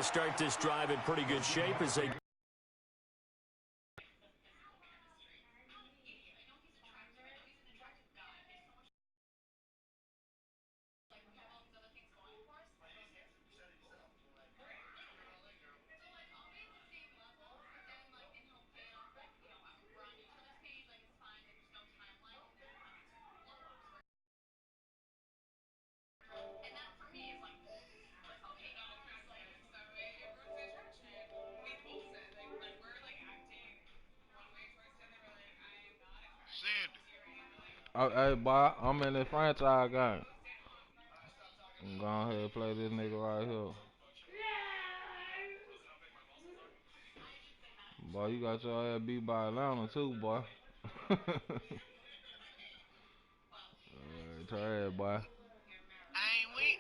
start this drive in pretty good shape as they... Hey, boy, I'm in the franchise game. I'm going ahead and play this nigga right here. Boy, you got your ass beat by Atlanta, too, boy. Try it, boy.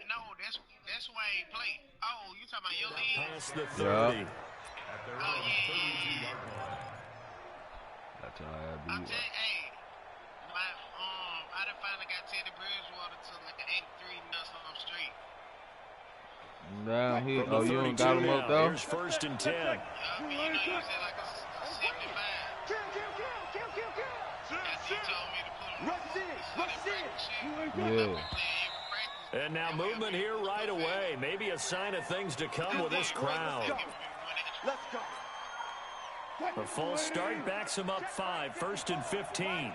No, that's why I ain't play. Oh, you talking about your league? Past the 30. Yeah. Oh, yeah. Got your ass beat. I'll tell you, hey, I done finally got Teddy Bridgewater to like an 83 something straight. Down here. Oh, you ain't got him up though? Here's 1st and 10. You said like a 75. You told me to put him. Yeah. And now movement here right away. Maybe a sign of things to come with this crowd. Let's go. A false start backs him up 5. 1st and 15.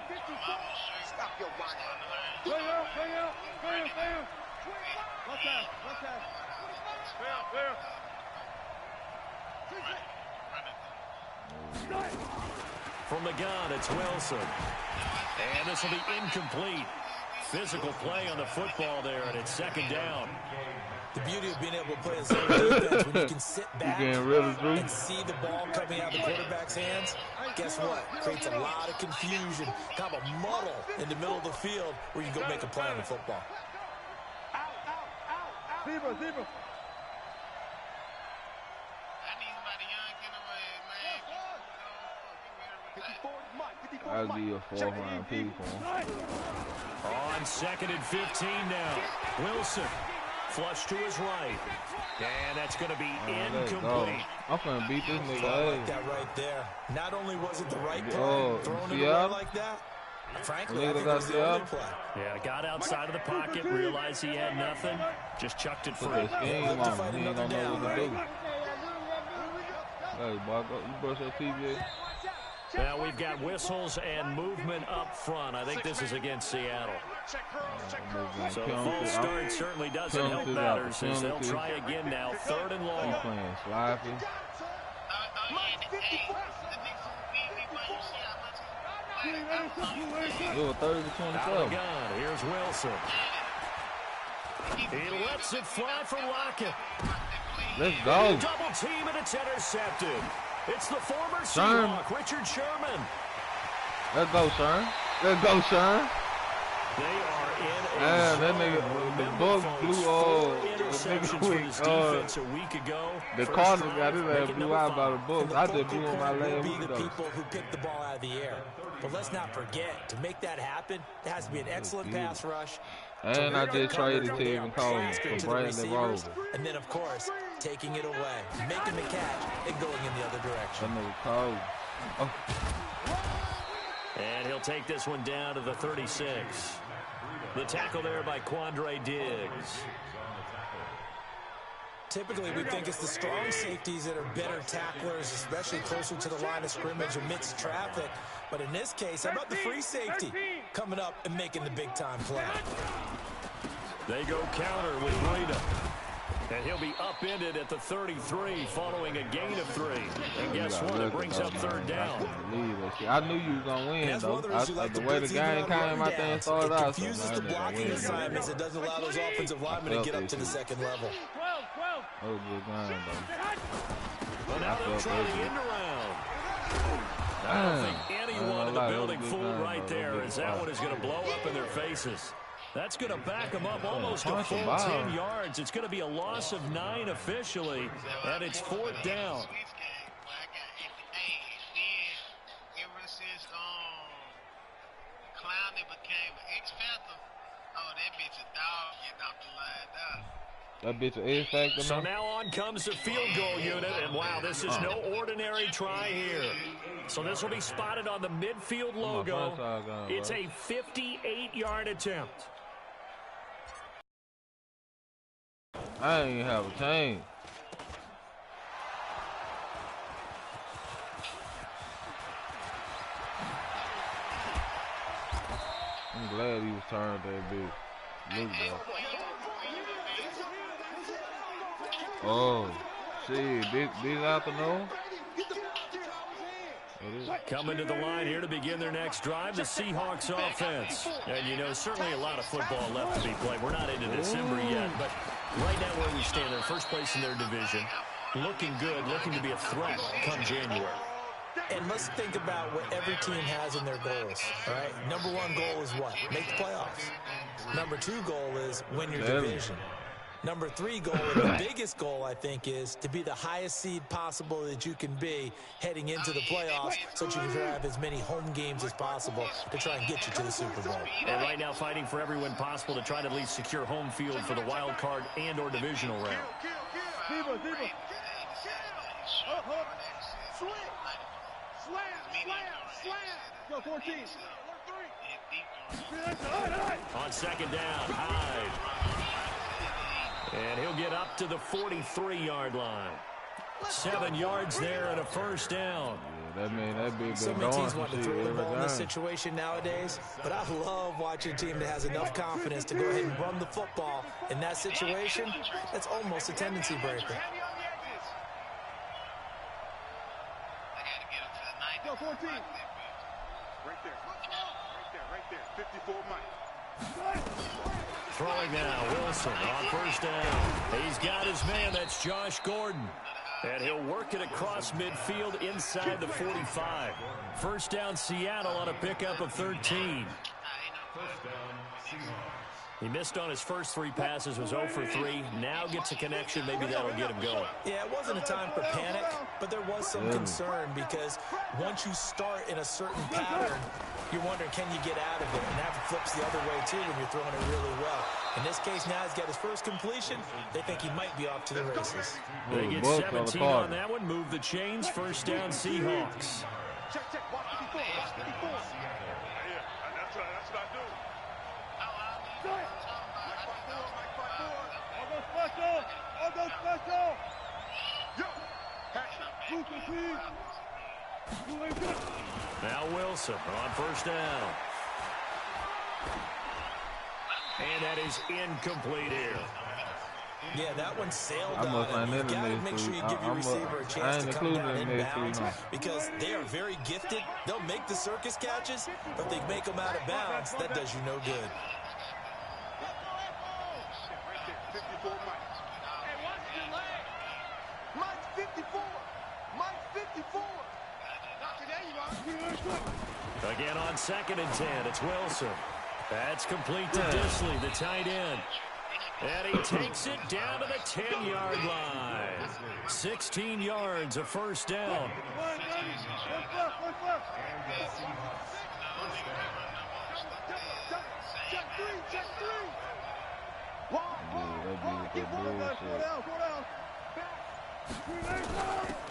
Stop your whining. Bring out. What's that? From the gun, it's Wilson. And this will be incomplete. Physical play on the football there, and it's 2nd down. The beauty of being able to play a zone defense when you can sit back and see the ball coming out of the quarterback's hands, guess what? Creates a lot of confusion, kind of a muddle in the middle of the field where you can go make a play on the football. Zebra. I'll give you a 4-round pick for him. On 2nd and 15 now. Wilson. Flush to his right. And that's going to be incomplete. I'm going to beat this nigga. I like that right there. Not only was it the right play, throwing it away like that, frankly, I think it was the only play. Yeah, got outside of the pocket, realized he had nothing, just chucked it free. He ain't gonna know what to do. Hey, boy, you brush your teeth. Now we've got whistles and movement up front. I think this is against Seattle. So the false start certainly doesn't help matters as they'll try again now. 3rd and long. He's playing sloppy. It was 3rd and 27. Here's Wilson. He lets it fly for Lockett. Let's go. Double team and it's intercepted. It's the former Seahawk, Richard Sherman. Let's go, Sherman. They are in a that nigga, the book blew interceptions for his defense a week ago. The corner got his ass blew out by the book. I just blew on my last week, the people who pick the ball out of the air. But let's not forget, to make that happen, there has to be an excellent pass rush. And I just traded to Evan Coleman for Brandon Rose. And then, of course, taking it away, making the catch, and going in the other direction. That nigga cold. Oh. And he'll take this one down to the 36. The tackle there by Quandre Diggs. Typically, we think it's the strong safeties that are better tacklers, especially closer to the line of scrimmage amidst traffic. But in this case, how about the free safety coming up and making the big-time play? They go counter with Breida. And he'll be upended at the 33 following a gain of 3. And guess what? It brings up 3rd down. I knew you was going to win, though. The way the game came out there and started out. It confuses the blocking assignments. It doesn't allow those offensive linemen to get up to the 2nd level. That was a good game, though. Well, now they'll try the end around. I don't think anyone in the building fooled right there, as that one is going to blow up in their faces. That's going to back them up almost a full 10 yards. It's going to be a loss of 9 officially, and it's 4th down. Ever since Clowney became an X-Factor, oh, that bitch a dog getting off the line now. That bitch an X factor. So now on comes the field goal unit, and wow, this is no ordinary try here. So this will be spotted on the midfield logo. It's a 58-yard attempt. I ain't have a change. I'm glad he was turned that bitch. Look, bro. Oh, shit, this afternoon. Coming to the line here to begin their next drive, the Seahawks offense. And, you know, certainly a lot of football left to be played. We're not into December yet, but right now where we stand, they're first place in their division. Looking good, looking to be a threat come January. And let's think about what every team has in their goals, all right? Number one goal is what? Make the playoffs. Number two goal is win your division. Number three goal, and the biggest goal, I think, is to be the highest seed possible that you can be heading into the playoffs so that you can have as many home games as possible to try and get you to the Super Bowl. And right now fighting for every win possible to try to at least secure home field for the wild card and or divisional round. Go 14. On second down, Hyde. And he'll get up to the 43-yard line. 7 yards there and a first down. Yeah, that big so many teams want to throw the ball in this situation nowadays, but I love watching a team that has enough confidence to go ahead and run the football in that situation. That's almost a tendency breaker. Go 14. Right there. 54 Mike. Throwing now, Wilson on first down. He's got his man, that's Josh Gordon. And he'll work it across midfield inside the 45. First down, Seattle on a pickup of 13. He missed on his first 3 passes, was 0 for 3. Now gets a connection, maybe that'll get him going. Yeah, it wasn't a time for panic, but there was some concern because once you start in a certain pattern, you're wondering, can you get out of it? And that flips the other way, too, when you're throwing it really well. In this case, now he's got his first completion. They think he might be off to the races. They get 17 on that one. Move the chains. First down, Seahawks. Check. Watch 54. 54. Yeah, that's what I do. I'll go special. Now Wilson on first down. And that is incomplete here. Yeah, that one sailed on him. You've got to make sure you give your receiver a chance to come down inbounds because they are very gifted. They'll make the circus catches, but if they make them out of bounds, that does you no good. Again on 2nd and 10, it's Wilson. That's complete to Disley, the tight end. And he takes it down to the 10-yard line. 16 yards, a first down.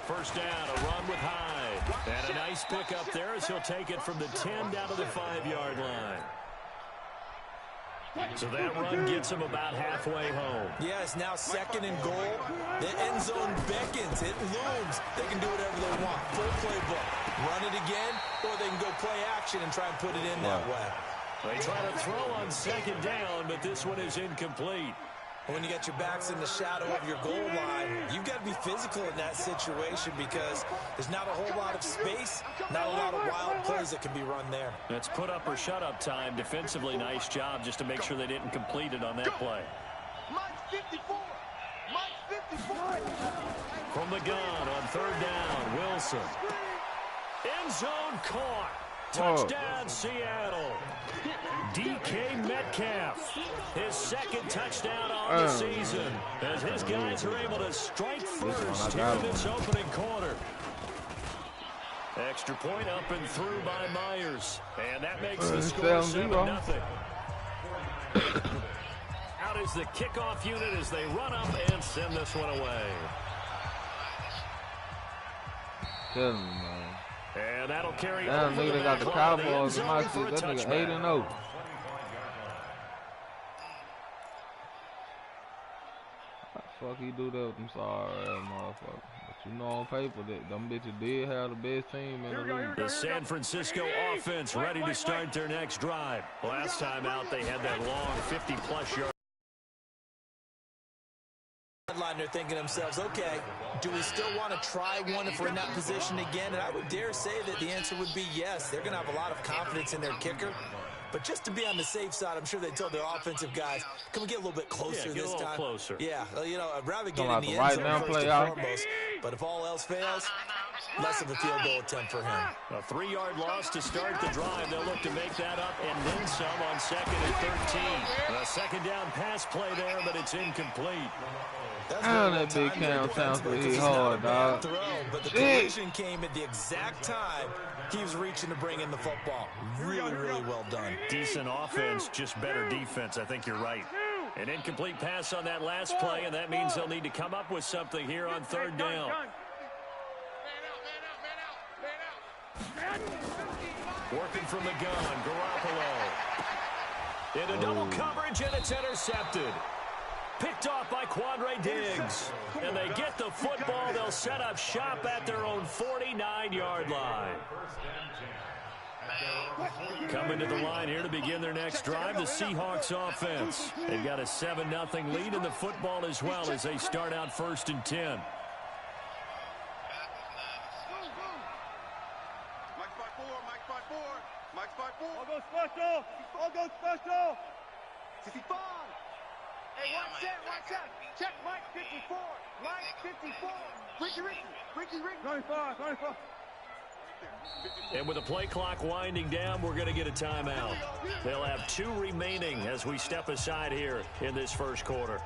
First down, a run with Hyde. And a nice pickup there as he'll take it from the 10 down to the 5-yard line. So that run gets him about halfway home. Yeah, it's now 2nd and goal. The end zone beckons. It looms. They can do whatever they want. Full playbook. Run it again, or they can go play action and try and put it in that way. They try to throw on 2nd down, but this one is incomplete. When you got your backs in the shadow of your goal line, you've got to be physical in that situation because there's not a whole lot of space, not a lot of wild plays that can be run there. It's put up or shut up time. Defensively, nice job just to make sure they didn't complete it on that play. From the gun on 3rd down, Wilson. End zone caught. Touchdown, Seattle. DK Metcalf, his 2nd touchdown on the season, as his guys are able to strike first here in this opening quarter. Extra point up and through by Myers, and that makes the score 7-0. Out is the kickoff unit as they run up and send this one away. Tell me, man. And that'll carry Damn, over nigga, the they got the back line of the end Cowboys in zone my for seat. a That nigga touchback. 8-0. Fuck he do that with them sorry ass motherfucker. But you know on paper that them bitches did have the best team in the league. The San Francisco offense ready to start their next drive. Last time out they had that long 50-plus yard. They're thinking to themselves, okay, do we still want to try one if we're in that position again? And I would dare say that the answer would be yes. They're going to have a lot of confidence in their kicker. But just to be on the safe side, I'm sure they told their offensive guys, can we get a little bit closer this time? Closer. Yeah, you know, I'd rather get Like in the right end now zone first play and out. foremost. But if all else fails, less of a field goal attempt for him. A 3-yard loss to start the drive. They'll look to make that up and then some on 2nd and 13. A second down pass play there, but it's incomplete. That big Cam sounds pretty hard, dog. But the collision came at the exact time he was reaching to bring in the football. Really, really well done. Decent offense, just better defense. I think you're right. An incomplete pass on that last play, and that means they'll need to come up with something here on 3rd down. Working from the gun, Garoppolo. Into double coverage, and it's intercepted. Picked off by Quandre Diggs. And they get the football. They'll set up shop at their own 49-yard line. Coming to the line here to begin their next drive, the Seahawks offense. They've got a 7-0 lead in the football as well as they start out 1st and 10. Mike 5-4, Mike 5-4, Mike 5-4. All goes special. All goes special. 65. Hey, watch out. Check Mike 54. Mike 54. Ricky. 95. And with the play clock winding down, we're going to get a timeout. They'll have 2 remaining as we step aside here in this first quarter.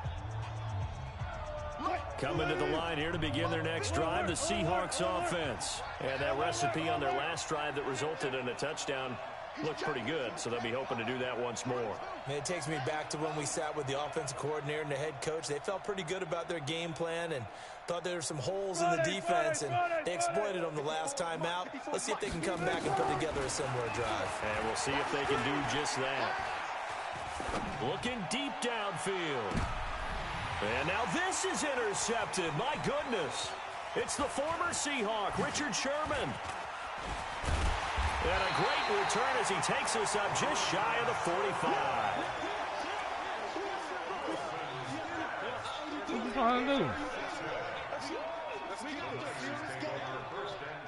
Coming to the line here to begin their next drive, the Seahawks offense. And that recipe on their last drive that resulted in a touchdown looked pretty good, so they'll be hoping to do that once more. Man, it takes me back to when we sat with the offensive coordinator and the head coach. They felt pretty good about their game plan and thought there were some holes in the defense, and they exploited them the last time out. Let's see if they can come back and put together a similar drive. And we'll see if they can do just that. Looking deep downfield. And now this is intercepted. My goodness. It's the former Seahawk, Richard Sherman. And a great return as he takes us up just shy of the 45. What you trying to do?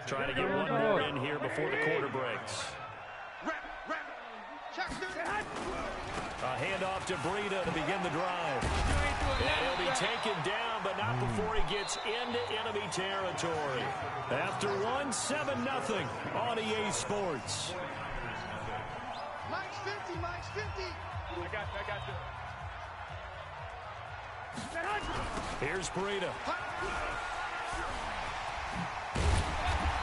Trying to get one more in here before the quarter breaks. A handoff to Breida to begin the drive. And he'll be taken down, but not before he gets into enemy territory. After 7-0 on EA Sports. Mike's 50. I got you. Here's Breida.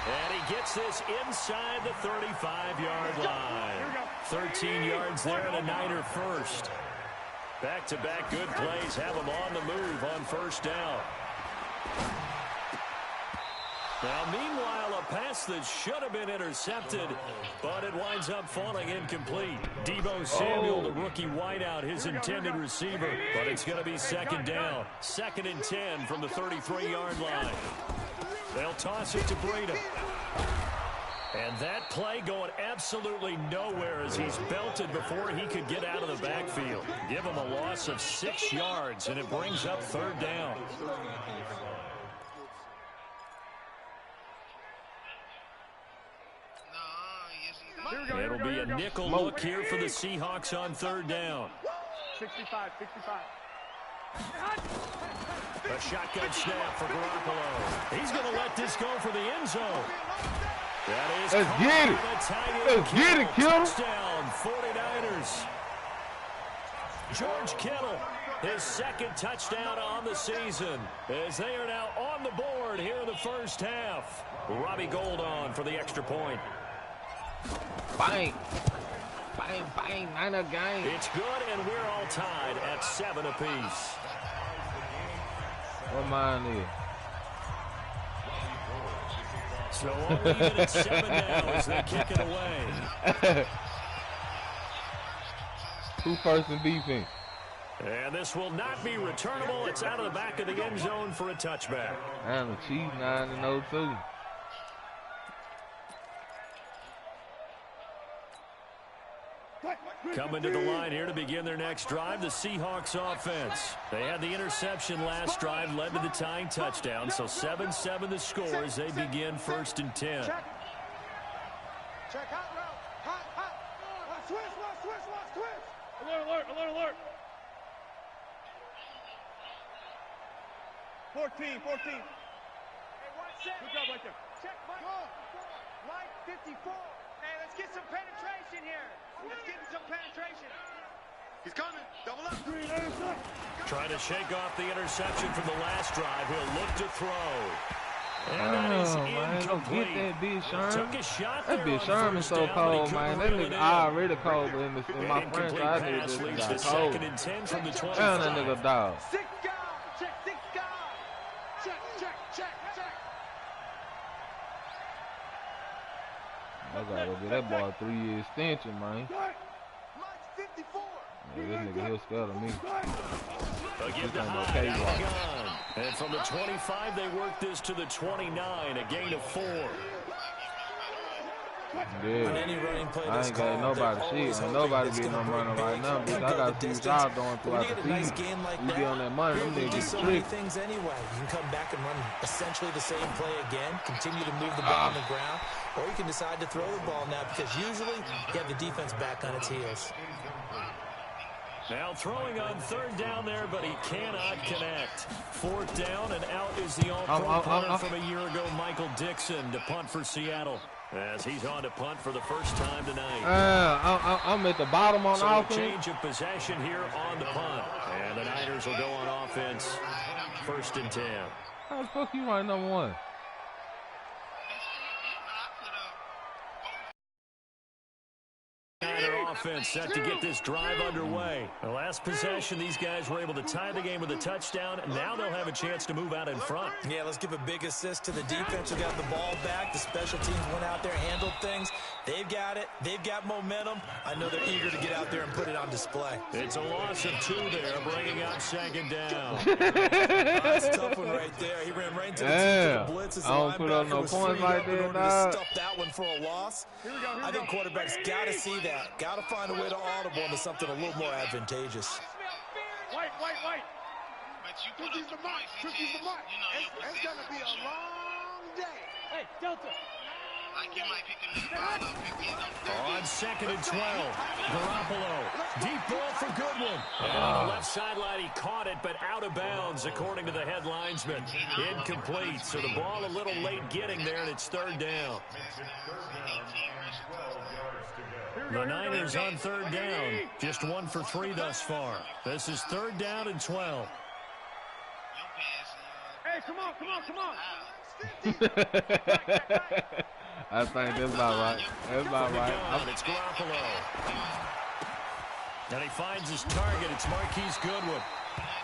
And he gets this inside the 35-yard line. 13 yards there and a Niner first. Back-to-back good plays have them on the move on 1st down. Now, meanwhile, a pass that should have been intercepted, but it winds up falling incomplete. Deebo Samuel, the rookie wideout, his intended receiver, but it's going to be 2nd down. 2nd and 10 from the 33-yard line. They'll toss it to Breida. And that play going absolutely nowhere as he's belted before he could get out of the backfield. Give him a loss of 6 yards, and it brings up 3rd down. It'll be a nickel look here for the Seahawks on 3rd down. 65. A shotgun snap for Garoppolo. He's going to let this go for the end zone. That is Let's get it. Let's get it, Kittle. Touchdown, 49ers. George Kittle, his 2nd touchdown on the season, as they are now on the board here in the first half. Robbie Gould on for the extra point. Bang. Bang, bang, Niner game. It's good, and we're all tied at 7 apiece. What mine is? So all even at 7 now as they kick it away. Who first in defense? And this will not be returnable. It's out of the back of the end zone for a touchback. And the Chiefs 9-0 too. Coming to the line here to begin their next drive, the Seahawks offense. They had the interception last drive, led to the tying touchdown. So 7-7 the score as they begin 1st and 10. Check hot route. Hot. Switch. Alert. 14. Hey, watch that. Good job right there. Check Mike 54. Hey, let's get some penetration here. Let's get some penetration. He's coming. Double up. Trying to shake off the interception from the last drive. He'll look to throw. And that is incomplete. Get that bitch Sherman. Took a shot that bitch Sherman so cold, man. That nigga already cold, but in my franchise, I think this got cold. Second and 10 from the 25. Down that nigga dog. Six guys. Check. I gotta go get that boy a 3-year extension, man. Mike 54. Yeah, this nigga, he'll scared of me. They'll give the high out of the gun. And from the 25, they work this to the 29, a gain of 4. Yeah, I ain't got nobody shit. Ain't nobody getting no money right now, bitch. I got a few jobs going throughout the season. You get on that money, them niggas get tricked. Things anyway. You can come back and run essentially the same play again, continue to move the ball on the ground, or you can decide to throw the ball now because usually you have the defense back on its heels. Now throwing on 3rd down there, but he cannot connect. 4th down, and out is the all-pro punter from a year ago, Michael Dixon, to punt for Seattle. As he's on to punt for the first time tonight. I'm at the bottom on offense. So a change of possession here on the punt. And the Niners will go on offense. 1st and 10. How the fuck you right number 1? Offense set to get this drive underway. The last possession, these guys were able to tie the game with a touchdown, and now they'll have a chance to move out in front. Yeah, let's give a big assist to the defense who got the ball back. The special teams went out there, handled things. They've got it. They've got momentum. I know they're eager to get out there and put it on display. It's a loss of 2 there, bringing up 2nd down. That's a tough one right there. He ran right into the blitz as the I don't put up no points like that, dog. Stuff that one for a loss. I think quarterbacks got to see that. Got to find a way to audible into something a little more advantageous. Wait. But you put up the mark. It's going to be a long day. Hey, Delta. Like you might pick a ball up and get them. On 2nd and 12, Garoppolo. Deep ball for Goodwin. And on the left sideline, he caught it, but out of bounds, according to the head linesman. Incomplete, so the ball a little late getting there, and it's 3rd down. The Niners on 3rd down. Just 1 for 3 thus far. This is 3rd down and 12. Hey, come on. I think that's about right. That's about right. It's Garoppolo. And he finds his target. It's Marquise Goodwin.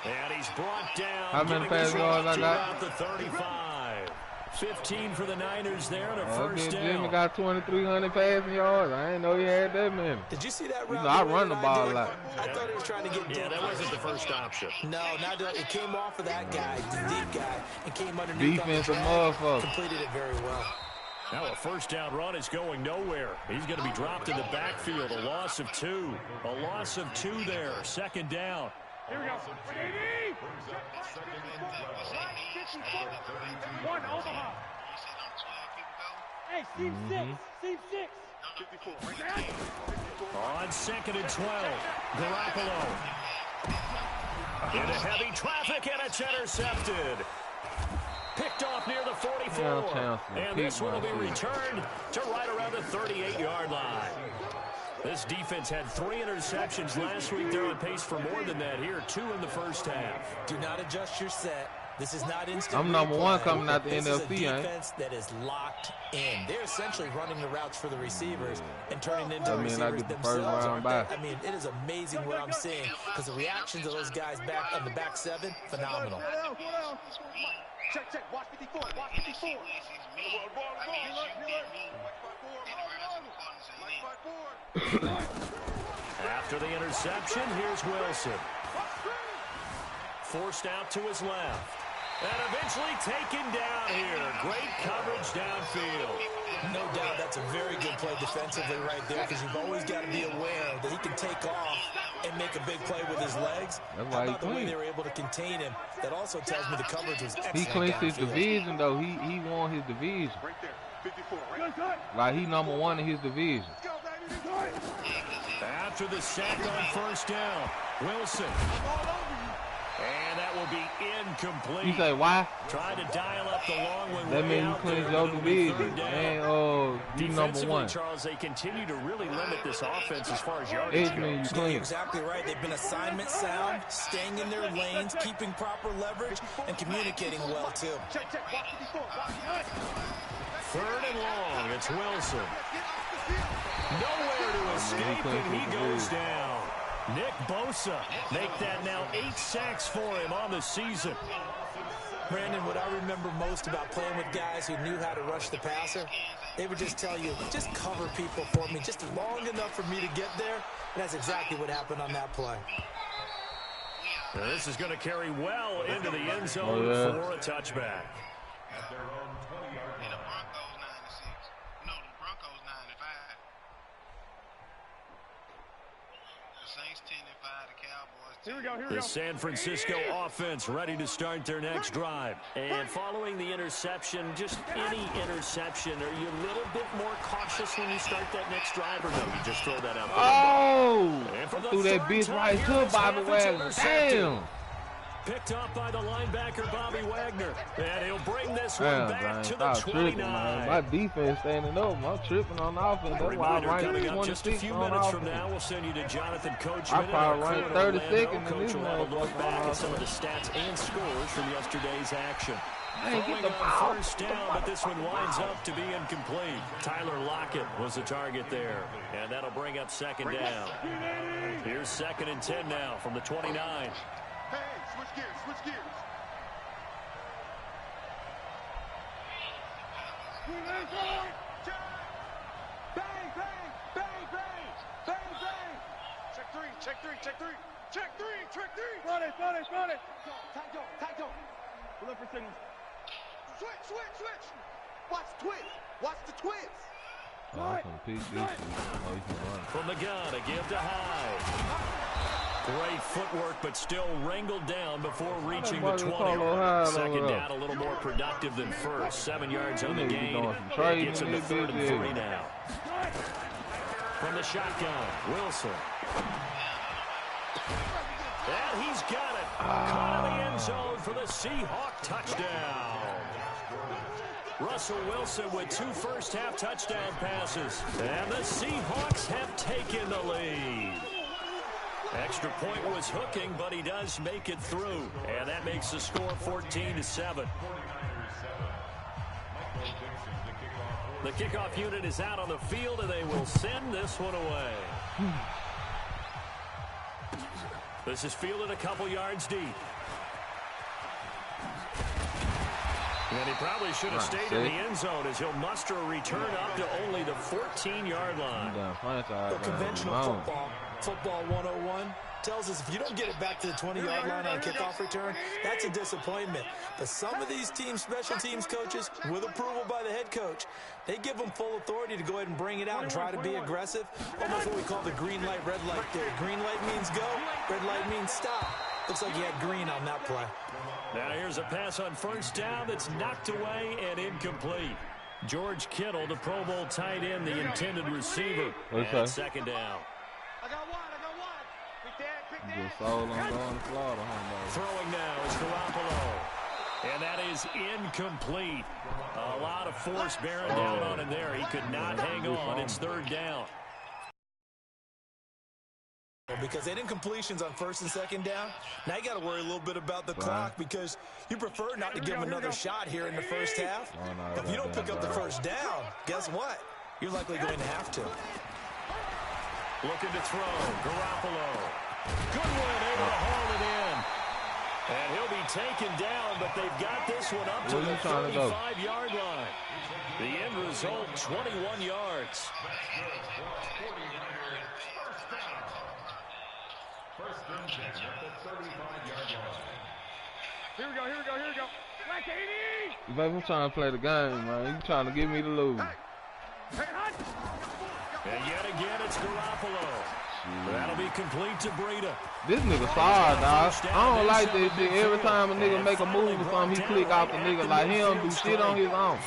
And he's brought down. How many pass yards I got? About the 35. 15 for the Niners there and a first down. Jimmy got 2,300 passing yards. I didn't know he had that many. Did you see that route? I run the ball a lot. I thought he was trying to get deep. Yeah, that wasn't the first option. No, it came off of that guy, the deep guy, and came underneath. Defensive motherfucker. Completed it very well. Now a first down run is going nowhere. He's going to be dropped in the backfield. A loss of 2. A loss of 2 there. 2nd down. Here we go. 1 Omaha. Hey, Steve 6. On 2nd and 12, Garoppolo. Into heavy traffic, and it's intercepted. Picked off near the 44. And this one will be returned to right around the 38-yard line. This defense had 3 interceptions last week. They're on pace for more than that here. 2 in the first half. Do not adjust your set. This is not instant. I'm number one coming out the this NLC, is a defense that is locked in. They're essentially running the routes for the receivers and turning into receivers themselves. I mean, it is amazing what I'm seeing because the reactions of those guys back on the back seven, phenomenal. Check, check. Watch 54. Watch 54. After the interception, here's Wilson. Forced out to his left. And eventually taken down here. Great coverage downfield. No doubt that's a very good play defensively right there because you've always got to be aware that he can take off and make a big play with his legs. How about the way they were able to contain him? That also tells me the coverage was excellent. He clinched his division, though. He won his division. Right there. 54, right? Like, he number one in his division. After the sack on first down, Wilson. And that will be incomplete. You say why? Trying to dial up the long one. That means you cleanse your division. And you number one. Charles, they continue to really limit this offense as far as yardage goes. You're exactly right. They've been assignment sound, staying in their lanes, keeping proper leverage, and communicating well, too. Third and long. It's Wilson. Nowhere to escape, and he goes down. Nick Bosa make that now 8 sacks for him on the season. Brandon, what I remember most about playing with guys who knew how to rush the passer, they would just tell you, just cover people for me, just long enough for me to get there. And that's exactly what happened on that play. Now this is going to carry well into the end zone for a touchback. The San Francisco offense ready to start their next drive. And following the interception, just any interception, are you a little bit more cautious when you start that next drive, or no? You just throw that out there? Oh! Threw that bitch right to Bobby Wagner. Damn! Picked up by the linebacker, Bobby Wagner. And he'll bring this one back to the 29. My defense standing up. I'm tripping on offense. That's why I ranked 26 just a few minutes from now, we'll send you to Jonathan Coachman. I probably ranked 32nd in this one. We'll look back at some of the stats and scores from yesterday's action. Throwing on first down, but this one winds up to be incomplete. Tyler Lockett was the target there, and that'll bring up second down. Here's 2nd and 10 now from the 29. Hey, switch gears, switch gears. Bang, bang, bang, bang, bang, bang. Check three, check three, check three, check three, check three. Run it, run it, run it. Tight zone. We're looking for signals. Switch, switch, switch. Watch the twist. Watch the twist. From the gun, a give to Hyde. Great footwork, but still wrangled down before reaching the 20. Second down, a little more productive than first. 7 yards on the gain. Gets him to 3rd and 3 now. From the shotgun, Wilson. And he's got it. Caught in the end zone for the Seahawk touchdown. Russell Wilson with 2 first-half touchdown passes. And the Seahawks have taken the lead. Extra point was hooking, but he does make it through. And that makes the score 14-7. The kickoff unit is out on the field, and they will send this one away. This is fielded a couple yards deep. And he probably should have stayed in the end zone as he'll muster a return up to only the 14-yard line. Conventional football 101 tells us if you don't get it back to the 20-yard line on a kickoff return, that's a disappointment. But some of these teams, special teams coaches, with approval by the head coach, they give them full authority to go ahead and bring it out and try to be aggressive. Almost what we call the green light, red light there. Green light means go, red light means stop. Looks like he had green on that play. Now here's a pass on first down that's knocked away and incomplete. George Kittle, the Pro Bowl tight end, the intended receiver. And second down. I got one. Pick that. Throwing now is Garoppolo. And that is incomplete. A lot of force bearing down on him there. He could not hang on. It's 3rd down. because they didn't completions on 1st and 2nd down. Now you got to worry a little bit about the clock because you prefer not to give them another shot here in the first half. If you don't pick up the 1st down, guess what? You're likely going to have to. Looking to throw. Garoppolo. Good one, able to haul it in. And he'll be taken down, but they've got this one up to the 35-yard line. The end result, 21 yards. First and 10 at the 35-yard line. Here we go, here we go, here we go. Black 80! Baby, I'm trying to play the game, man. You trying to get me to lose. And yet again, it's Garoppolo. That'll be complete to Breida. This nigga sorry, dog. I don't like this shit. Every time a nigga make a move or something, he click off the nigga like he don't do shit on his own.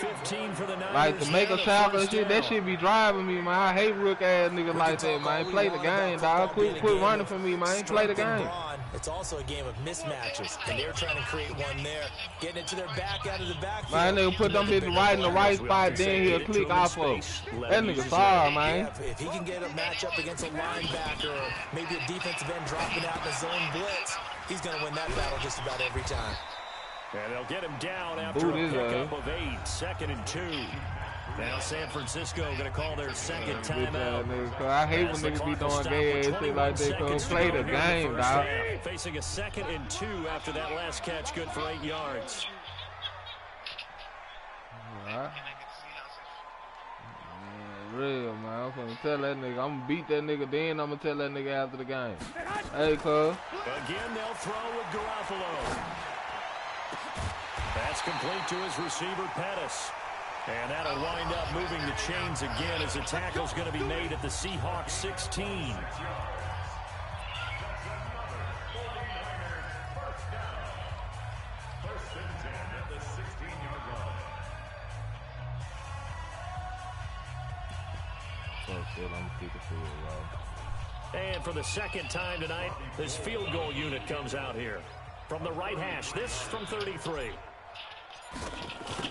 Like to make a tackle and shit, that shit be driving me, man. I hate rook ass niggas like that, man. Play the game, dog. Quit running for me, man. Play the game. It's also a game of mismatches, and they're trying to create one there, getting it to their back out of the backfield. Man, nigga put them bitches right in the right spot, then he'll click off of them. That nigga sorry, man. If he can get a matchup against a linebacker or maybe a defensive end dropping out in the zone blitz, he's going to win that battle just about every time. And they'll get him down after a pickup of 8, 2nd and 2. Now San Francisco going to call their second timeout. I hate when niggas be doing gay ass shit like that. Cause play the game, dog. Facing a 2nd and 2 after that last catch, good for 8 yards. All right. Real, man. I'm gonna tell that nigga. I'm gonna beat that nigga, then I'm gonna tell that nigga after the game. Hey, cuz. Again, they'll throw with Garoppolo. That's complete to his receiver, Pettis. And that'll wind up moving the chains again as the tackle's going to be made at the Seahawks 16. And for the second time tonight, this field goal unit comes out here. From the right hash, this from 33.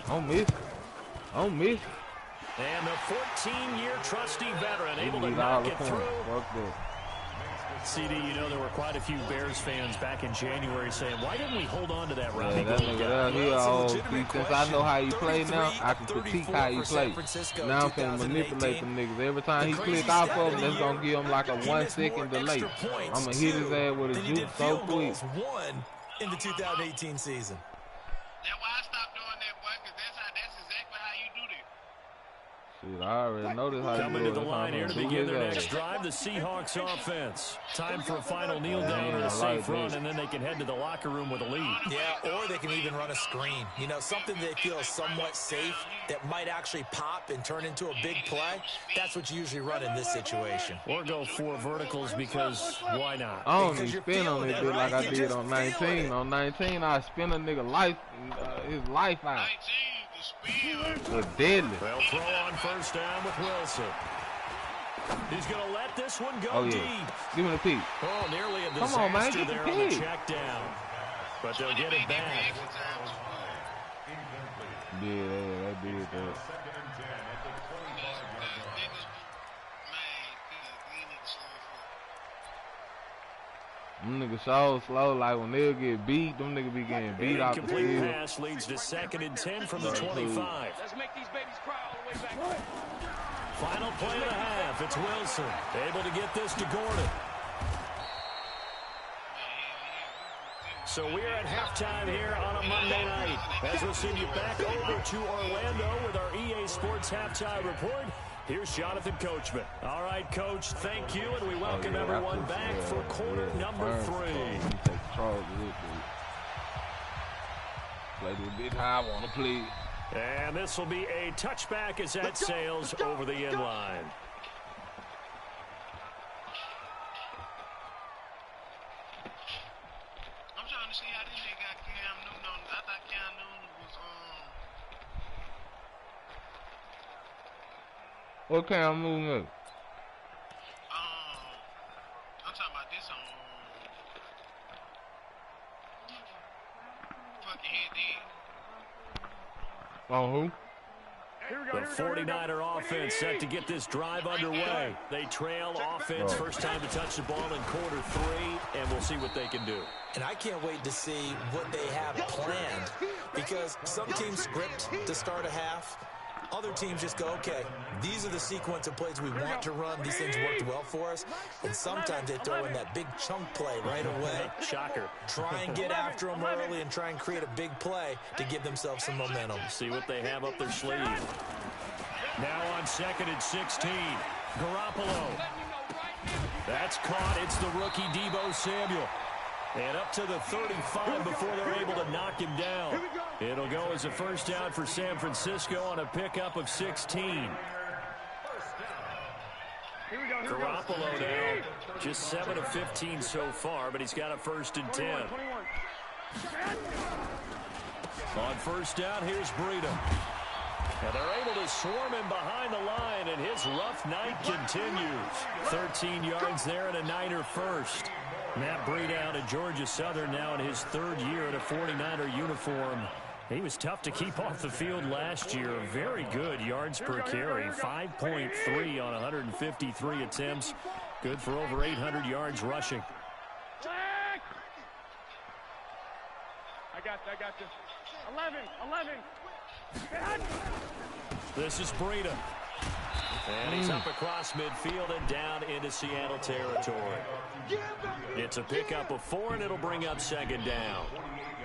Don't miss. Don't miss. And the 14-year trusty veteran able to knock it through. CD, you know there were quite a few Bears fans back in January saying, why didn't we hold on to that Robbie? Yeah, that nigga there, since I know how you play now, I can critique how you play. Now I'm finna manipulate them niggas. Every time he click off of them, that's gonna give him like a 1 second delay. I'm gonna hit his ass with a juke so quick. In the 2018 season. That's why I stopped doing that, boy, because that's exactly how you do that. Shit, I already noticed how Coming you to the line here to begin their next drive, the Seahawks offense. Time for a final kneel down or a safe run, and then they can head to the locker room with a lead. Yeah, or they can even run a screen. You know, something they feel somewhat safe that might actually pop and turn into a big play. That's what you usually run in this situation. Or go 4 verticals because why not? I don't even spin on it like I did on 19. On 19, I spin a nigga life, his life out. With deadly. They'll throw on first down with Wilson. He's going to let this one go deep. Give me the peek. Oh, nearly a disaster. Come on, man, get the there peek. on the check down. But they'll get it back. Yeah, they did that. Them niggas so slow, like when they'll get beat, them niggas be getting beat out the field. field. Pass leads to 2nd and 10 from the 25. Let's make these babies cry all the way back. Final play of the half. It's Wilson able to get this to Gordon. So we're at halftime here on a Monday night. As we'll send you back over to Orlando with our EA Sports Halftime Report. Here's Jonathan Coachman. All right, Coach, thank you, and we welcome everyone back for quarter number 3. Play a bit how I want to play. And this will be a touchback as that sails over the end line. I'm trying to see how this nigga got Cam Newton on. I thought Cam Newton was What Cam Newton is? I'm talking about this fucking head dead. On who? The 49er offense set to get this drive underway. They trail offense first time to touch the ball in quarter 3, and we'll see what they can do. And I can't wait to see what they have planned, because some teams script to start a half. Other teams just go, okay, these are the sequence of plays we want to run. These things worked well for us. And sometimes they throw in that big chunk play right away. Shocker. Try and get after them early and try and create a big play to give themselves some momentum. See what they have up their sleeve. Now on 2nd and 16. Garoppolo. That's caught. It's the rookie Deebo Samuel. And up to the 35 before they're able to knock him down. It'll go as a first down for San Francisco on a pickup of 16. Garoppolo now just 7 of 15 so far, but he's got a 1st and 10. On first down, here's Breida. And they're able to swarm him behind the line, and his rough night continues. 13 yards there and a Niner first. Matt Breida out of Georgia Southern now in his 3rd year in a 49er uniform. He was tough to keep off the field last year. Very good yards per carry. 5.3 on 153 attempts. Good for over 800 yards rushing. I got this. 11. This is Breida. And he's up across midfield and down into Seattle territory. It's a pickup of 4, and it'll bring up 2nd down.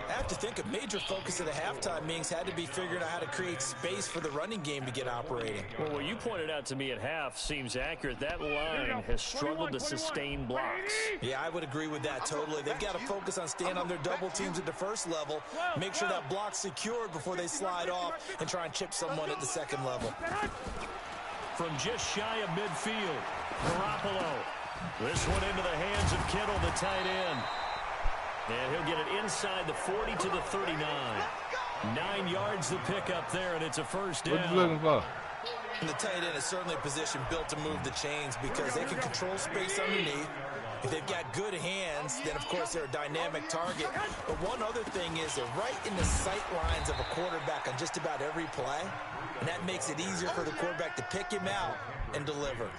I have to think a major focus of the halftime meetings had to be figuring out how to create space for the running game to get operating. Well, what you pointed out to me at half seems accurate. That line has struggled to sustain blocks. Yeah, I would agree with that totally. They've got to focus on staying on their double teams at the first level, make sure that block's secured before they slide off, and try and chip someone at the 2nd level. From just shy of midfield, Garoppolo. This one into the hands of Kittle, the tight end. And he'll get it inside the 40 to the 39. 9 yards the pickup there, and it's a first down. What you looking for? And the tight end is certainly a position built to move the chains because they can control space underneath. If they've got good hands, then, of course, they're a dynamic target. But one other thing is they're right in the sight lines of a quarterback on just about every play. And that makes it easier for the quarterback to pick him out and deliver.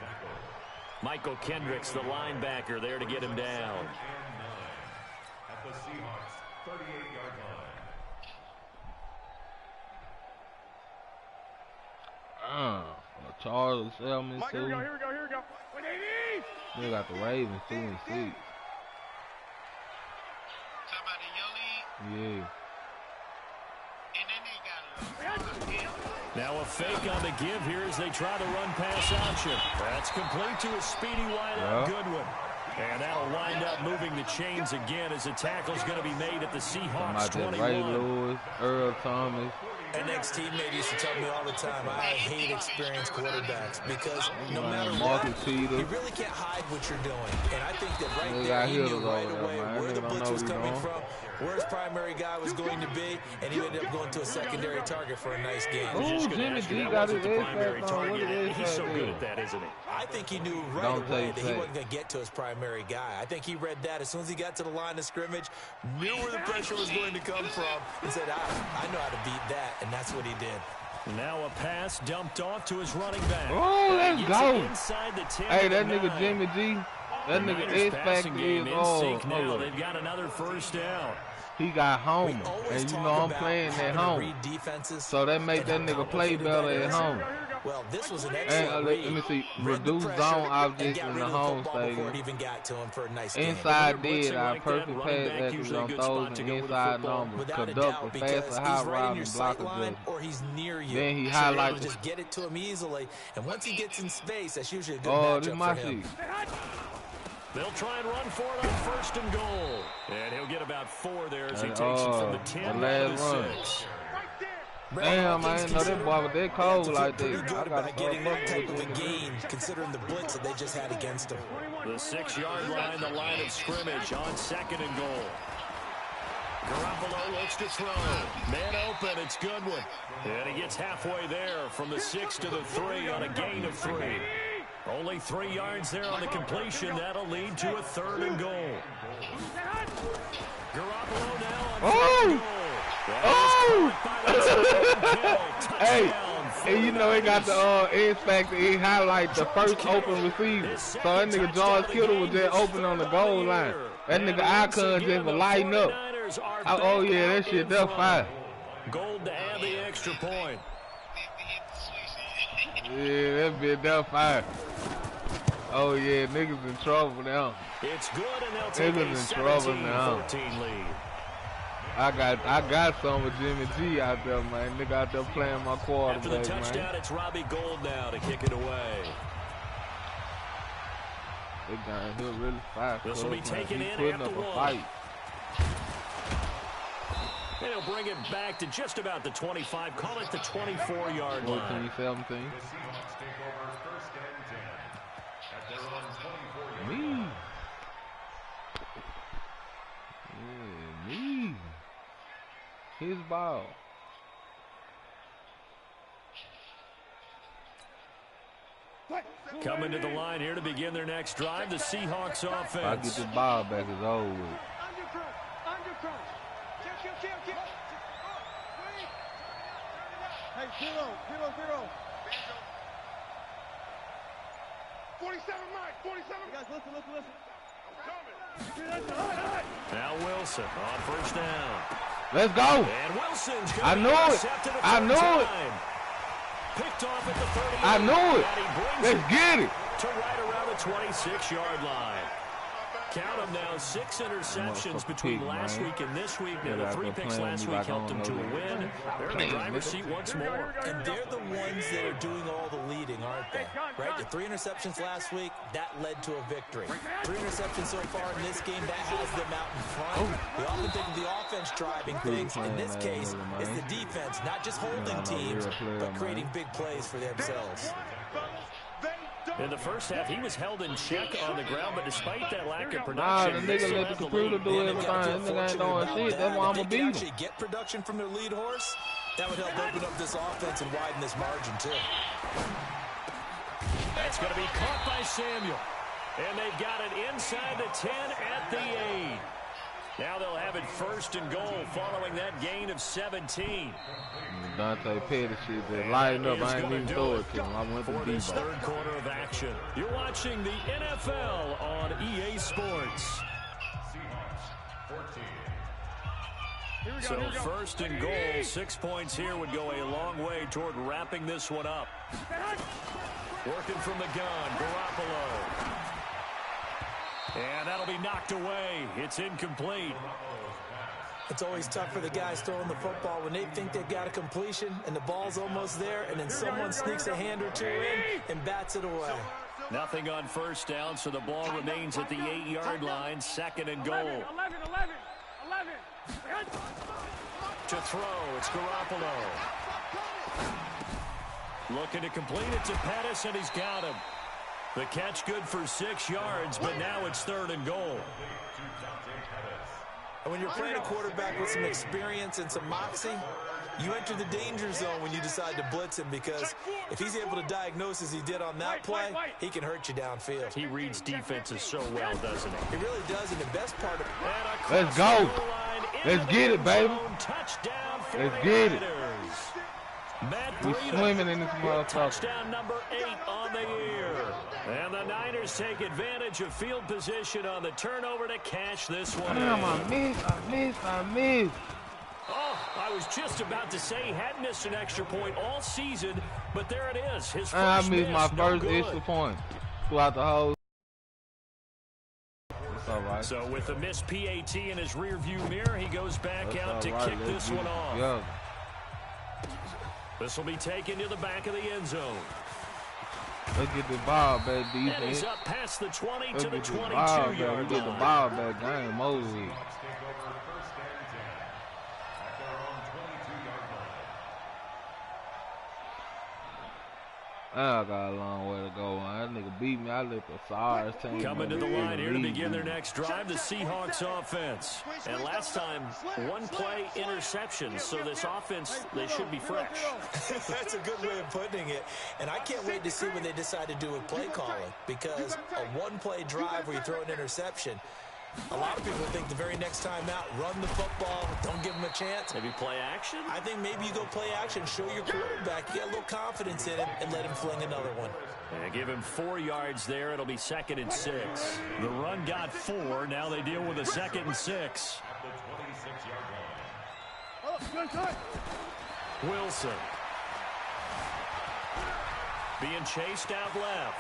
Michael Kendricks, the linebacker, there to get him down. At the Seahawks 38-yard line. Charles Selman Mike, too. here we go. 180! They got the Ravens 2 and 6. Talk about the young league. Yeah. And then they got Now a fake on the give here as they try the run-pass option. That's complete to a speedy wideout, Goodwin. And that'll wind up moving the chains again as a tackle's going to be made at the Seahawks 21. Ray Lewis, Earl Thomas. An ex-teammate used to tell me all the time, I hate experienced quarterbacks because no matter what, you really can't hide what you're doing. And I think that right there, he knew right away where the blitz was coming from, where his primary guy was going to be, and he ended up going to a secondary target for a nice game. Oh, Jimmy G got his primary target. He's so good at that, isn't he? I think he knew right away that he wasn't going to get to his primary guy. I think he read that as soon as he got to the line of scrimmage, knew where the pressure was going to come from, and said, I know how to beat that. And that's what he did. Now a pass dumped off to his running back. Oh, let's go. Inside the 10 hey, that nigga Jimmy G. That nigga X-Factor is now. They've got another first down. He got home. And you know I'm playing at home. So that make that nigga play better at home. Well, this was an excellent read. Let me see. Reduce zone objects in the home stadium. Inside dead, our perfect pass actions on throws and inside numbers. Conduct a faster hot route and block adjustment. Then he highlights. Just get it to him easily. And once he gets in space, that's usually a good matchup for him. They'll try and run for it on first and goal. And he'll get about 4 there as he takes it from the 10 to 6. Damn, I didn't know that boy was that cold like that. Pretty good about getting that type of a gain, considering the blitz that they just had against him. The 6-yard line, the line of scrimmage on 2nd and goal. Garoppolo looks to throw. Man open, it's Goodwin. And he gets halfway there from the 6 to the 3 on a gain of 3. Only 3 yards there on the completion. That'll lead to a 3rd and goal. Garoppolo now on 3rd and goal. Hey, And you know, he got the X Factor. He highlight the first open receiver. So that nigga George Kittle was just open on the goal line. That nigga icon just was lighting up. Oh yeah, that shit, that's fire. Gold to add the extra point. Yeah, that bitch, that's fire. Oh yeah, niggas in trouble now. It's good, and they'll take a 17-14 lead. I got some with Jimmy G out there, man. Nigga out there playing my quarterback, After the touchdown, man. It's Robbie Gould now to kick it away. They got here really fast. This will be taken in putting after up a one. fight. And he'll bring it back to just about the 25. Call it the 24-yard line. 14-17. Me. Yeah, me. His ball. Coming to the line here to begin their next drive, the Seahawks offense. If I get the ball back, it's over with. Hey, zero. 47, Mike, 47. You guys, listen. Now Wilson on first down. Let's go. And Wilson's I knew it. Picked off at the 30. I knew it. Let's get it. To right around the 26-yard line. Count them now, 6 interceptions between last week and this week. Now, the 3 picks last week helped them to a win. They're in the driver's seat once more. And they're the ones that are doing all the leading, aren't they? Right? The 3 interceptions last week, that led to a victory. 3 interceptions so far in this game, that has them out in front. We often think of the offense driving things. In this case, it's the defense, not just holding teams, but creating big plays for themselves. In the first half, he was held in check on the ground, but despite that lack of production, the nigga let the computer do everything. That nigga ain't doing shit. That's why I'm gonna beat him. Actually get production from their lead horse. That would help open up this offense and widen this margin too. That's going to be caught by Samuel, and they've got it inside the 10 at the 8. Now they'll have it first and goal following that gain of 17. Dante Petty shit, they lighting up. I ain't even throw it to him. I went to for this third quarter of action. You're watching the NFL on EA Sports. So first and goal, 6 points here would go a long way toward wrapping this one up. Working from the gun, Garoppolo. And that'll be knocked away. It's incomplete. It's always tough for the guys throwing the football when they think they've got a completion and the ball's almost there, and then someone sneaks a hand or two in and bats it away. Nothing on first down, so the ball remains at the 8-yard line. Second and goal. 11. To throw, it's Garoppolo. Looking to complete it to Pettis, and he's got him. The catch good for 6 yards, but now it's third and goal. And when you're playing a quarterback with some experience and some moxie, you enter the danger zone when you decide to blitz him, because if he's able to diagnose as he did on that play, he can hurt you downfield. He reads defenses so well, doesn't he? He really does, and the best part of it. Let's go. Let's get it, baby. Touchdown for Let's get it. We swimming in this motherfucker. Touchdown number 8 on the year. And the Niners take advantage of field position on the turnover to cash this one. Damn, I missed. Oh, I was just about to say he hadn't missed an extra point all season, but there it is. His first I missed my first good. extra point throughout the whole. It's all right. So with the missed PAT in his rearview mirror, he goes back out to kick this one off. Yeah. This will be taken to the back of the end zone. Let's get the ball back, defense. And he's up past the 20 Let's to the 22-yard line. Get the ball back. Damn, Moses. I got a long way to go. That nigga beat me. I let the SARS team. Coming to the line here to begin their next drive, the Seahawks offense. And last time, 1 play interception. So this offense, they should be fresh. That's a good way of putting it. And I can't wait to see what they decide to do with play calling, because a 1-play drive where you throw an interception, A lot of people think the very next time out, run the football, don't give him a chance. Maybe play action? I think maybe you go play action, show your quarterback, you got a little confidence in him, and let him fling another one. And give him 4 yards there. It'll be 2nd and 6. The run got 4. Now they deal with a 2nd and 6. Wilson. Being chased out left.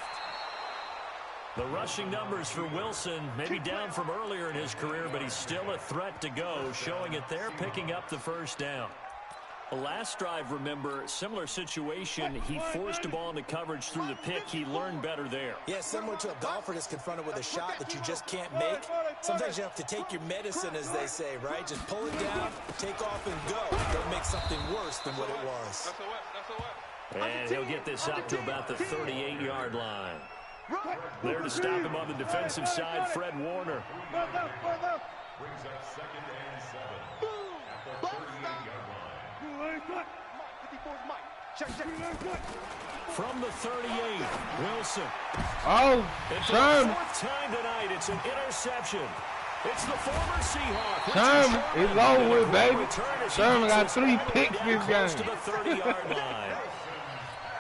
The rushing numbers for Wilson, maybe down from earlier in his career, but he's still a threat to go, showing it there, picking up the first down. The last drive, remember, similar situation. He forced a ball into coverage through the pick. He learned better there. Yeah, similar to a golfer that's confronted with a shot that you just can't make. Sometimes you have to take your medicine, as they say, right? Just pull it down, take off, and go. Don't make something worse than what it was. And he'll get this up to about the 38-yard line. There to stop him on the defensive side, Fred Warner. Brings up 2nd and 7. At the 38-yard line. From the 38, Wilson. Oh, Sherman. 4th time tonight, it's an interception. It's the former Seahawk. Sherman, it's over with, baby. Sherman got 3 picks this game. To the 30-yard line.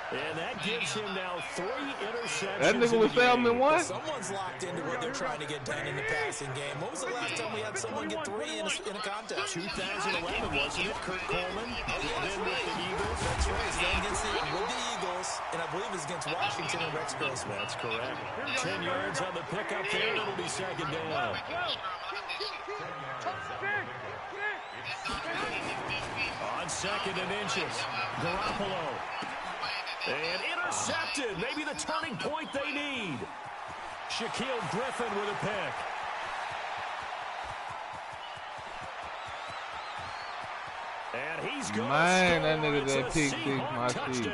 And that gives him now 3 interceptions. That nigga was Feldman one. Someone's locked into what they're trying to get done in the passing game. When was the last time we had someone get 3 in a contest? 2011, wasn't it? Kurt Coleman. Then with the Eagles. That's right. Then against with the Eagles, and I believe it's against Washington and Rex Grossman. That's correct. 10 yards on the pickup there. It'll be 2nd down. On 2nd and inches, Garoppolo. And intercepted. Maybe the turning point they need. Shaquille Griffin with a pick. And he's going. Man, that nigga that pick 6 my shit.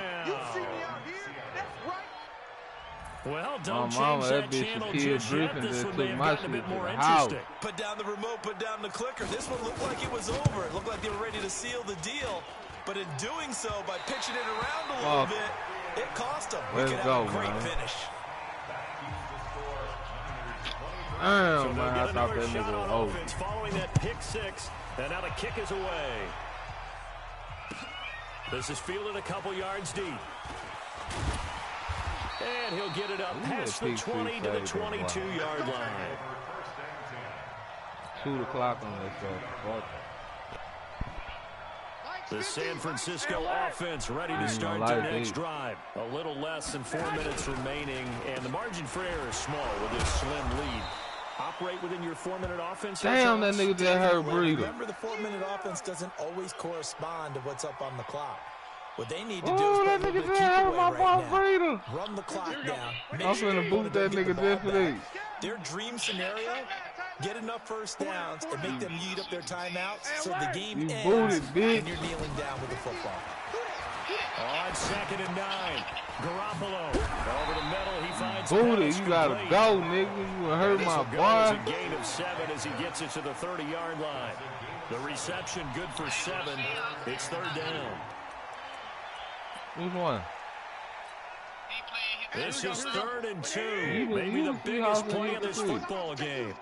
Well, don't mama, change that bitch channel Shaquille just yet. Griffin This just one took may have my gotten a shit bit to more the house. interesting. Put down the remote, put down the clicker. This one looked like it was over. It looked like they were ready to seal the deal. But in doing so, by pitching it around a little bit, it cost them. Let's go, Great man. finish. Damn, man, I thought that nigga was over. Following that pick 6, and now the kick is away. This is fielded a couple yards deep. And he'll get it up past the 20 to the 22-yard line. 2 o'clock on that stuff. The San Francisco offense ready to start their next drive. A little less than 4 minutes remaining, and the margin for error is small with this slim lead. Operate within your 4-minute offense. Damn, that nigga just hurt breathing. Remember, the 4-minute offense doesn't always correspond to what's up on the clock. What they need to do is play a little bit of keep away right now. Run the clock down. I'm finna boot that nigga just for this. Their dream scenario, get enough first downs and make them eat up their timeouts so the game ends and you're kneeling down with the football. On 2nd and 9, Garoppolo over the middle. He finds Booty, you gotta go, nigga. You gonna hurt my boy. A gain of 7 as he gets it to the 30-yard line. The reception good for 7. It's 3rd down. Which one? This is 3rd and 2. Maybe the biggest play in this football game.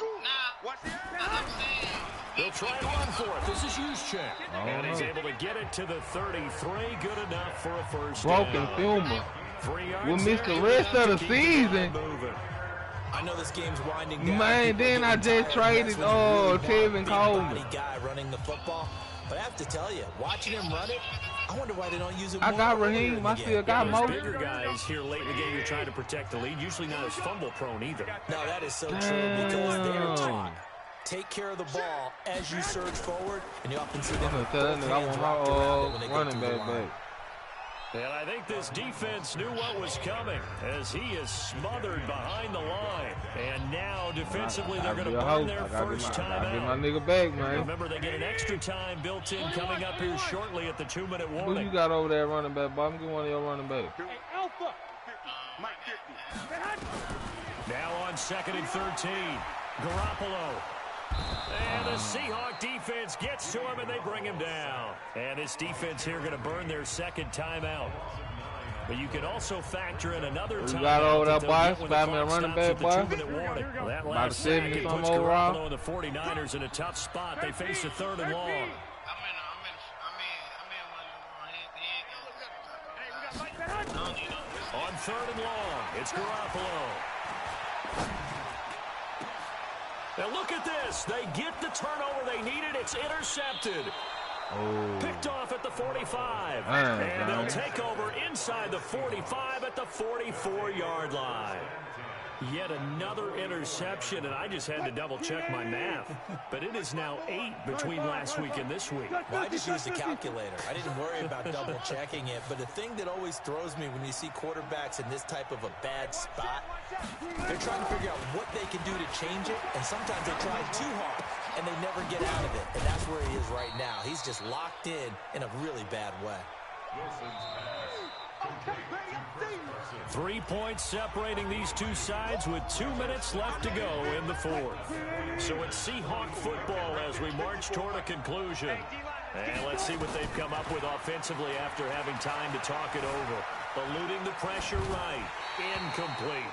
They'll try and run for it. This is Juszczyk. And he's able to get it to the 33. Good enough for a first down. Broken filmer. We'll miss the rest of the season. I know this game's winding down. Man, then I just traded Tevin Coleman. Guy running the football. But I have to tell you, watching him run it, I wonder why they don't use it more. I got Raheem. I still got most. Bigger guys here late in the game, you're trying to protect the lead. Usually not as fumble prone either. No, that is so true because they're taught. Take care of the ball as you surge forward, and you often see them. I want my running back. And I think this defense knew what was coming as he is smothered behind the line. And now defensively they're going to burn their first time out. Get my nigga back, man. Remember, they get an extra time built in coming up here shortly at the 2-minute warning. Who you got over there running back, Bob? Get one of your running backs. Now on 2nd and 13, Garoppolo. And the Seahawk defense gets to him, and they bring him down. And this defense here going to burn their 2nd timeout. But you can also factor in another time. got over that boy, spot me a running back, boy. That About last sack 70 puts something overall. Garoppolo and the 49ers in a tough spot. They face a 3rd and long. I'm in one of them hand. On 3rd and long, it's Garoppolo. Now look at this. They get the turnover they needed. It's intercepted. Oh. Picked off at the 45. And they'll take over inside the 45 at the 44-yard line. Yet another interception, and I just had to double-check my math. But it is now 8 between last week and this week. Well, I just used the calculator. I didn't worry about double-checking it. But the thing that always throws me when you see quarterbacks in this type of a bad spot, they're trying to figure out what they can do to change it, and sometimes they try too hard, and they never get out of it. And that's where he is right now. He's just locked in a really bad way. 3 points separating these two sides with 2 minutes left to go in the 4th. So it's Seahawk football as we march toward a conclusion. And let's see what they've come up with offensively after having time to talk it over. Eluding the pressure right. Incomplete.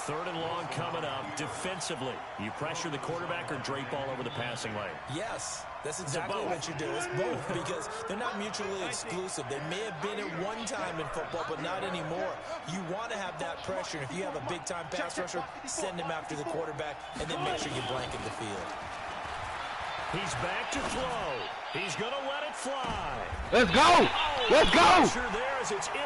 3rd and long coming up. Defensively, you pressure the quarterback or drape all over the passing lane? Yes, that's exactly what you do. It's both because they're not mutually exclusive. They may have been at one time in football, but not anymore. You want to have that pressure. If you have a big-time pass rusher, send him after the quarterback, and then make sure you blanket the field. He's back to throw. He's going to let it fly. Let's go. Let's go.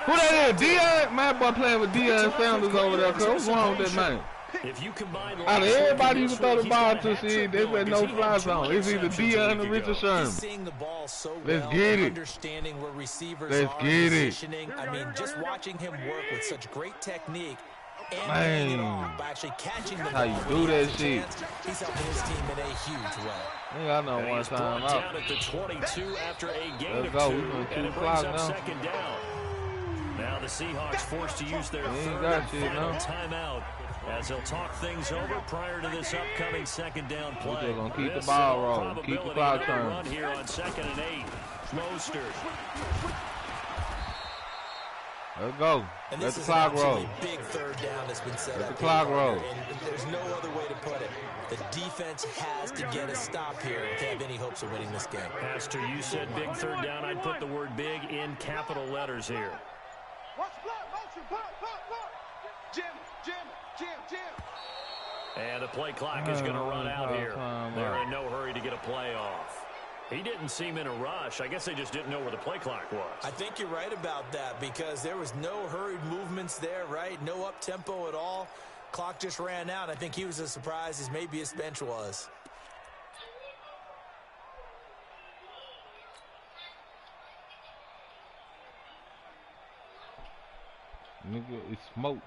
Who that is? Deion? My boy playing with Deion Sanders over there. What's wrong with that man? If you combine out of everybody who throw the ball to, see, they said no fly zone. It's either Deion or Richard Sherman. He's seeing the ball so Let's well, get it. understanding where receivers Let's are, get positioning. it. I mean, just watching him work with such great technique and Man. paying it off by actually catching the ball. How you do that shit? He's helping his team in a huge way. I know one time out. Down at the 22 after a gain Let's of go. 2, We going and it 2 brings o'clock up now. 2nd down. Now the Seahawks forced to use their ain't 3rd got and shit, final no. timeout as they'll talk things over prior to this upcoming 2nd down play. We're gonna keep the This ball rolling, keep the probability clock another turning. run here on 2nd and 8. Mostert. Let's go. And Let this the is clock an roll. absolutely big 3rd down that's been set Let up. the clock here, roll. And there's no other way to put it. The defense has to get a stop here if they have any hopes of winning this game. Pastor, you said big 3rd down. I'd put the word big in capital letters here. And the play clock is going to run out here. They're in no hurry to get a play off. He didn't seem in a rush. I guess they just didn't know where the play clock was. I think you're right about that because there was no hurried movements there, right? No up-tempo at all. Clock just ran out. I think he was as surprised as maybe his bench was. Nigga, it's smoke.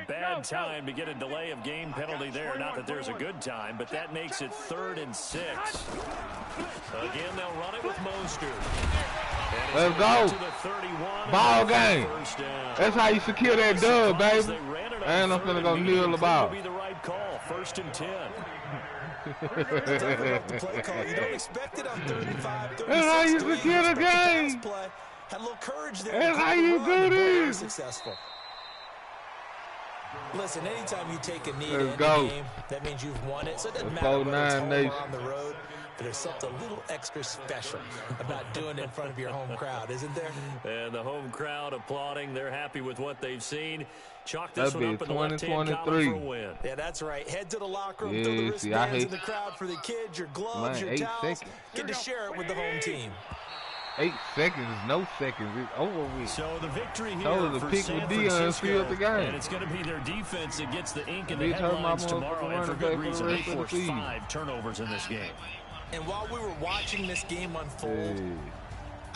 Bad time to get a delay of game penalty there. Not that there's a good time, but that makes it 3rd and 6. Again, they'll run it with Mostert. Let's go. Ball game. That's how you secure that dub, baby. And I'm finna go kneel the ball. Be the right call. 1st and 10. You don't expect it on 3rd and 5. That's how you secure the game. Had a little courage there. That's how you do this. Successful. Listen, anytime you take a knee in the game, that means you've won it. So it doesn't matter whether it's home or on the road. But there's something a little extra special about doing it in front of your home crowd, isn't there? And the home crowd applauding. They're happy with what they've seen. Chalk this one up in the 2023. left-hand column for a win. Yeah, that's right. Head to the locker room, throw the wristbands in the crowd for the kids, your gloves, your towels. Get to share it with the home team. 8 seconds, no seconds, it's over with. So the victory here the for pick San with Deion sealed the game. And it's going to be their defense that gets the ink in the headlines tomorrow, and for good reason. They forced 5 turnovers in this game. And while we were watching this game unfold,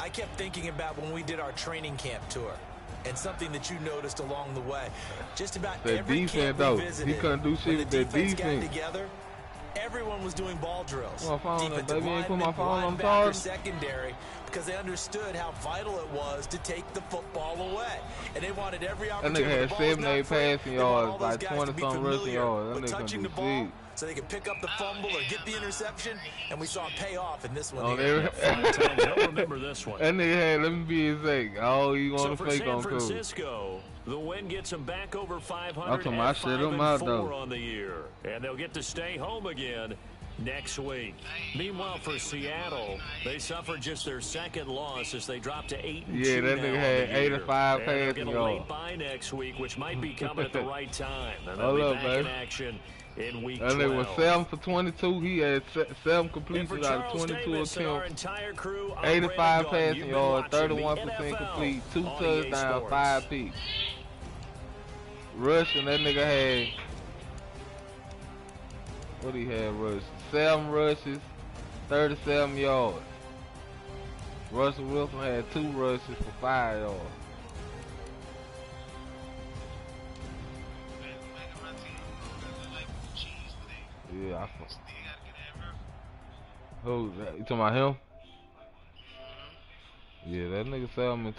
I kept thinking about when we did our training camp tour. And something that you noticed along the way. Just about every camp we visited, he couldn't do shit with that defense. Got together, everyone was doing ball drills. My phone, defensive baby, ain't put my lineman, phone on linebacker, charge. secondary. because they understood how vital it was to take the football away. And they wanted every That opportunity. nigga had 7, 8 passing yards, like 20-something rushing yards. That nigga touching the can ball do so they could pick up the fumble or get the interception, and we saw it pay off in this one. Oh, here. They'll remember this one. That nigga had, let me be exact. Oh, you want to fake on San Francisco, the win gets them back over 500 I'm talking about shit them out, though. on the year. And they'll get to stay home again next week. Meanwhile, for Seattle, they suffered just their second loss as they dropped to 8-2. Yeah, that nigga had 85 passing yards. They'll get a late bye next week, which might be coming at the right time. And they'll Hold be up, back baby. in action in week 12. That nigga was 7 for 22. He had 7 completions out of 22 attempts. 85 passing yards, 31% complete, 2 touchdowns, 5 picks. Rushing, that nigga had, what he had rushing? 7 rushes, 37 yards. Russell Wilson had 2 rushes for 5 yards. Yeah, I fuck. Who's that? You talking about him? Yeah, that nigga 7-2.